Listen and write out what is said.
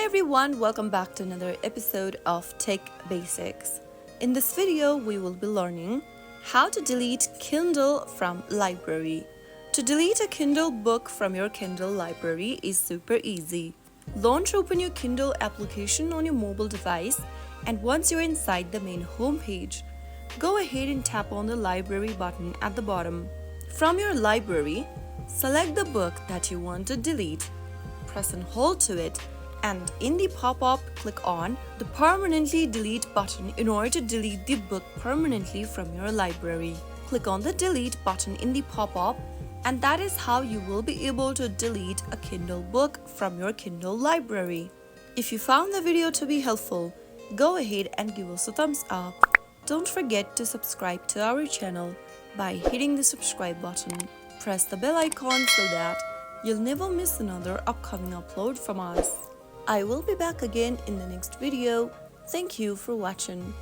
everyone, welcome back to another episode of Tech Basics. In this video, we will be learning how to delete Kindle from library. To delete a Kindle book from your Kindle library is super easy. Launch open your Kindle application on your mobile device, and once you're inside the main homepage, go ahead and tap on the library button at the bottom. From your library, select the book that you want to delete. Press and hold to it, and in the pop-up, click on the permanently delete button in order to delete the book permanently from your library. Click on the delete button in the pop-up, and that is how you will be able to delete a Kindle book from your Kindle library. If you found the video to be helpful, go ahead and give us a thumbs up. Don't forget to subscribe to our channel by hitting the subscribe button. Press the bell icon so that you'll never miss another upcoming upload from us. I will be back again in the next video. Thank you for watching.